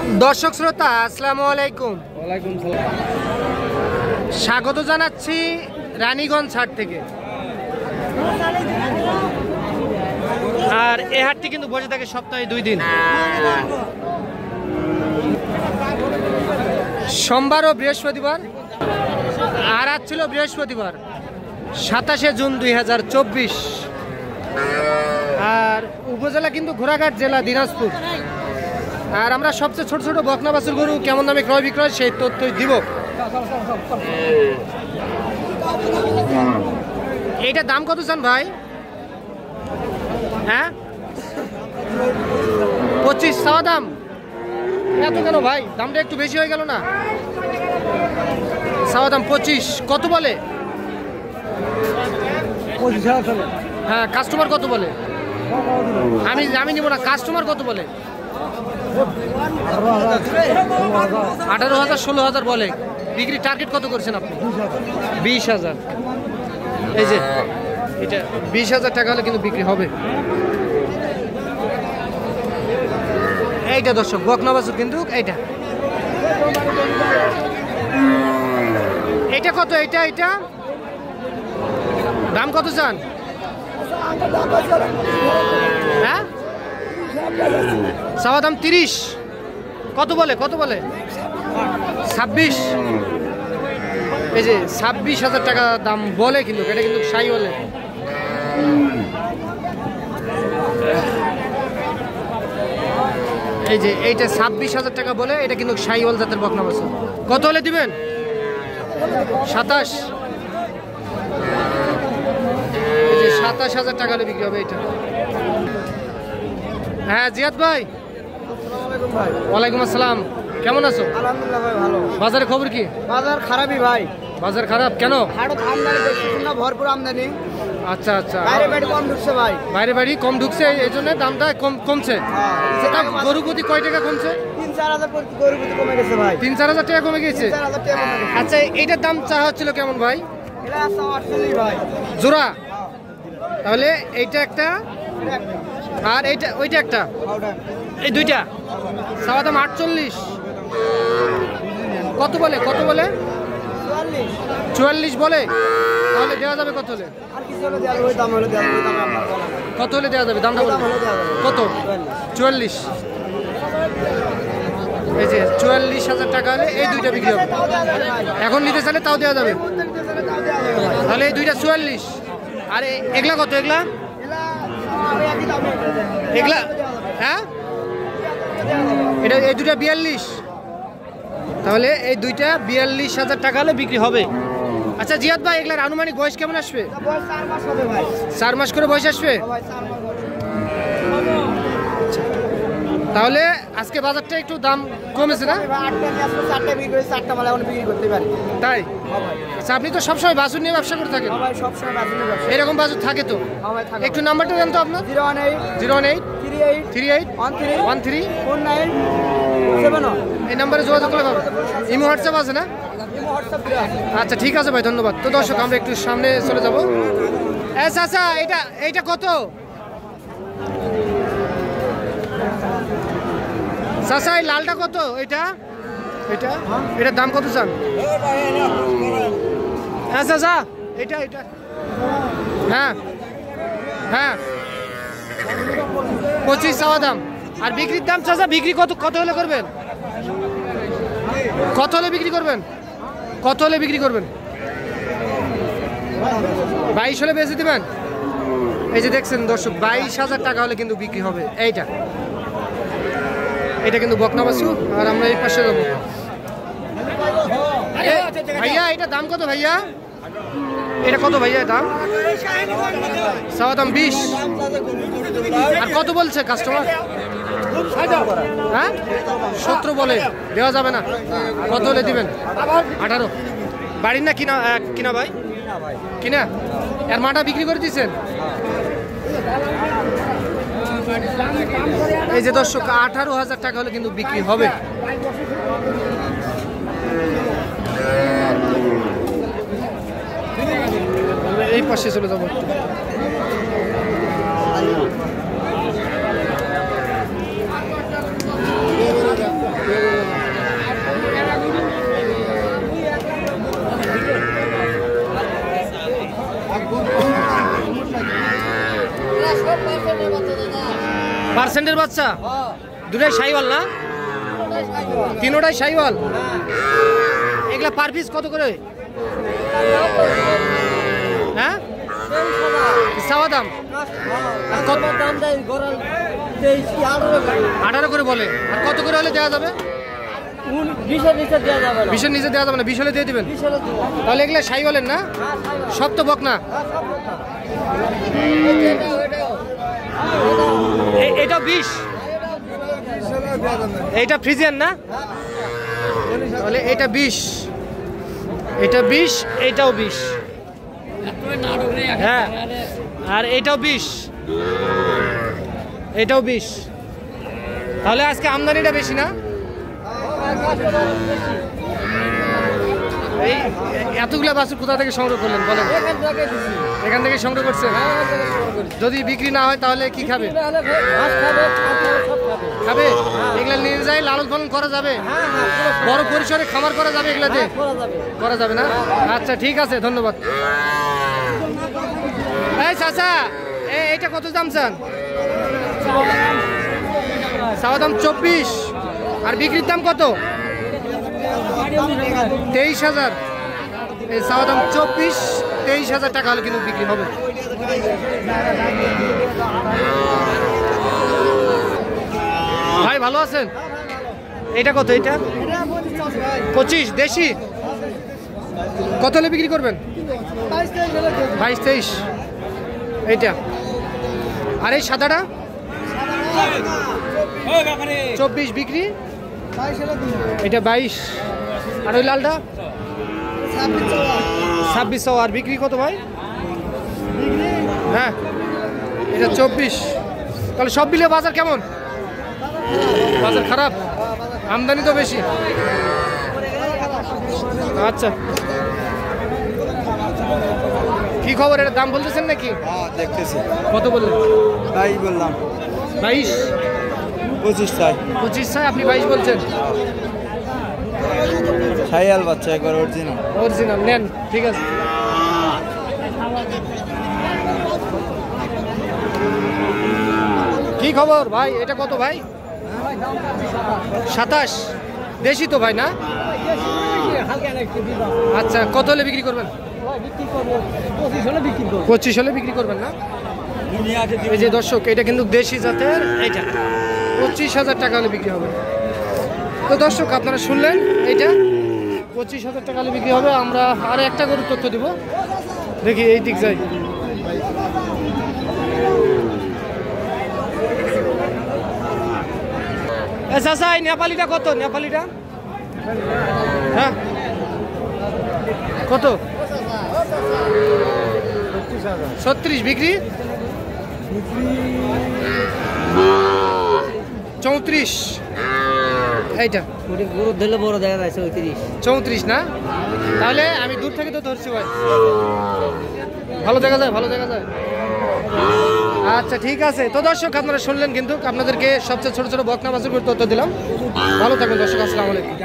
দর্শক শ্রোতা আসসালামু আলাইকুম। ওয়ালাইকুম সালাম। স্বাগত জানাচ্ছি রানীগঞ্জ হাট থেকে। আর এই হাটটি কিন্তু বসে থাকে সপ্তাহে 2 দিন, সোমবার ও বৃহস্পতিবার। আর আজ ছিল বৃহস্পতিবার 27শে জুন 2024। আর উপজেলা কিন্তু ঘোড়াঘাট জেলা দিনাজপুর। আর আমরা সবচেয়ে ছোট ছোট বকনা বাছুর গরু কেমন দামে ক্রয় বিক্রয় সেই তথ্যই দিব। এইটার দাম কত চান ভাই? হ্যাঁ 25 চাওয়া দাম। এত কেন ভাই? দামটা একটু বেশি হয়ে গেল না? চাওয়া দাম 25। কত বলে? হ্যাঁ কাস্টমার কত বলে? আমি নিব না। কাস্টমার কত বলে? 18,000 16,000 বলে। বিক্রি টার্গেট কত করছেন আপনি? 20,000। এই যে এটা 20,000 টাকা হলে কিন্তু বিক্রি হবে। এইটা দর্শক বকনা বাছুর কিন্তু এইটা এটা কত? এইটা দাম কত চান? হ্যাঁ চাওয়া দাম 30। কত বলে? 26। এই যে 26,000 টাকা দাম বলে, কিন্তু এটা কিন্তু সাই বলে। এই যে এইটা 26,000 টাকা বলে, এটা কিন্তু সাইওয়াল জাতের বকনা বাছুর। কত হলে দিবেন? 27। এই যে 27,000 টাকা হলে বিক্রি হবে এইটা। হ্যাঁ জিয়াদ ভাই। ওয়ালাইকুম আসসালাম। কেমন আছো? আলহামদুলিল্লাহ ভাই ভালো। বাজারে খবর কি? বাজার খারাপই ভাই। বাজার খারাপ কেন? হাটত আমদানি দেখতেছেন না, ভরপুর আমদানি। আচ্ছা আচ্ছা। বাইরে বাড়ি কম ঢুকছে ভাই। বাইরে বাড়ি কম ঢুকছে, এই জন্য দামটা কমছে। সেটা গরু প্রতি কয় টাকা কমছে? 3-4 হাজার গরু প্রতি কমে গেছে ভাই। 3-4 হাজার টাকা কমে গেছে। 3-4 হাজার টাকা কমে গেছে। আচ্ছা এইটার দাম চাওয়া হচ্ছিল কেমন ভাই? এটা 48 ভাই জোড়া। তাহলে এইটা একটা আর ওইটা একটা, এই দুইটা চাওয়া দাম 48। কত বলে? 44 বলে। তাহলে দেওয়া যাবে কত হলে? আর কিছু হলে দেওয়া যাবে, ওই দাম হলে দেওয়া যাবে, ওই দামে আপনার বলা না। কত হলে দেওয়া যাবে? দামটা বলুন। কত? 44। এই যে 44,000 টাকা হলে এই দুইটা বিক্রি হবে। এখন নিতে চাইলে তাও দেওয়া যাবে। তাহলে এই দুইটা 44। আর এগুলা কত? এগুলা হ্যাঁ এটা এই দুইটা 42। তাহলে এই দুইটা 42,000 টাকা হলে বিক্রি হবে। আচ্ছা জিয়াদ ভাই, এগুলার আনুমানিক বয়স কেমন আসবে? 4 মাস করে বয়স আসবে। তাহলে আজকে বাজারটা একটু দাম কমেছে না? তাই? আচ্ছা আপনি তো সবসময় বাছুর নিয়ে ব্যবসা করে থাকেন। এরকম বাছুর থাকে তো? একটু নাম্বারটা দেন তো আপনার। 018 38 13 49 এই নাম্বারে যোগাযোগ করলে পাবেন। ইমো হোয়াটসঅ্যাপ আছে না? আচ্ছা ঠিক আছে ভাই, ধন্যবাদ। তো দর্শক আমরা একটু সামনে চলে যাবো। আচ্ছা এইটা কত চাচা? এই লালটা কত? এটার দাম কত চান? হ্যাঁ চাচা এটা হ্যাঁ 25 চাওয়া দাম। আর বিক্রির দাম চাচা? বিক্রি কত হলে করবেন? কত হলে বিক্রি করবেন? 22 হলে বেচে দিবেন। এই যে দেখছেন দর্শক 22,000 টাকা হলে কিন্তু বিক্রি হবে। এটা কিন্তু বকনা বাছুর। আর আমরা এই পাশে যাবো। ভাইয়া এটা দাম কত ভাইয়া? এটা কত ভাইয়া দাম? চাওয়া দাম 20। আর কত বলছে কাস্টমার? হ্যাঁ 17 বলে। দেওয়া যাবে না। কত হলে দিবেন? 18। বাড়ির না কিনা ভাই? কিনা। আর মাটা বিক্রি করে দিচ্ছেন? এই যে দর্শক 18,000 টাকা হলে কিন্তু বিক্রি হবে। এই পাশে চলে যাবো। পার্সেন্টের বাচ্চা দুটাই শাহিওয়াল না? তিনোটাই শাহিওয়াল। এগুলা পার পিস কত করে? হ্যাঁ চাওয়া দাম কত? 18 করে বলে। আর কত করে হলে দেওয়া যাবে? 20-এর নিচে দেওয়া যাবে না। 20-এর নিচে দেওয়া যাবে না, 20 হলে দিয়ে দিবেন। তাহলে এগুলা শাহিওয়ালের না? সব তো বক না। এটা 20, এইটা ফ্রিজিয়ান না? তাহলে এটা 20, এটা 20, এইটাও 20। হ্যাঁ আর এটাও 20, এটাও 20। তাহলে আজকে আমদানিটা বেশি না? এই এতগুলা বাছুর কোথা থেকে সংগ্রহ করলেন বলেন? এখান থেকে সংগ্রহ করছেন। যদি বিক্রি না হয় তাহলে কি খাবে? খাবে। এগুলা নিয়ে যাই লালন পালন করা যাবে? বড় পরিসরে খামার করা যাবে এগুলাতে? করা যাবে না? আচ্ছা ঠিক আছে, ধন্যবাদ। এই চাচা, এইটা কত দাম চান? চাওয়া দাম 24, আর বিক্রির দাম কত? 23,000। এই চাওয়া দাম 24, 23,000 টাকা হলে কিন্তু বিক্রি হবে। ভাই ভালো আছেন? এটা কত? এটা 25 দেশি। কত হলে বিক্রি করবেন? 22-23 এইটা। আর এই সাদাটা 24 বিক্রি, এটা 22। আর ওই লালটা 2600। আর বিক্রি কত ভাই? হ্যাঁ এটা 24। তাহলে সব মিলে বাজার কেমন? বাজার খারাপ, আমদানি তো বেশি। আচ্ছা কি খবর? এটার দাম বলতেছেন নাকি? দেখতেছি। কত বললেন? 22 বললাম। 22? 25 চাই। 25 চাই, আপনি 22 বলছেন। শাহিওয়াল বাচ্চা একবার অরিজিনাল। অরিজিনাল নেন, ঠিক আছে। কি খবর ভাই? এটা কত ভাই? 27 দেশি তো ভাই না? আচ্ছা কত হলে বিক্রি করবেন? 25 হলে বিক্রি করবেন না? এই যে দর্শক, এটা কিন্তু দেশি জাতের, এইটা 25,000 টাকা হলে বিক্রি হবে। তো দর্শক আপনারা শুনলেন, এইটা 25,000 টাকা হলে বিক্রি হবে। আমরা আর একটা গরুর তথ্য দিব, দেখি এই দিক যাই। চাচা এই নেপালিটা কত? নেপালিটা হ্যাঁ কত? 36 বিক্রি, 34 এইটা। গরু ধরলে বড় দেখা যাচ্ছে 34 না? তাহলে আমি দূর থেকে তো ধরছি ভাই, ভালো দেখা যায়, ভালো দেখা যায়। আচ্ছা ঠিক আছে। তো দর্শক আপনারা শুনলেন, কিন্তু আপনাদেরকে সবচেয়ে ছোট ছোট বকনা বাছুর তথ্য দিলাম। ভালো থাকবেন দর্শক, আসসালামু আলাইকুম।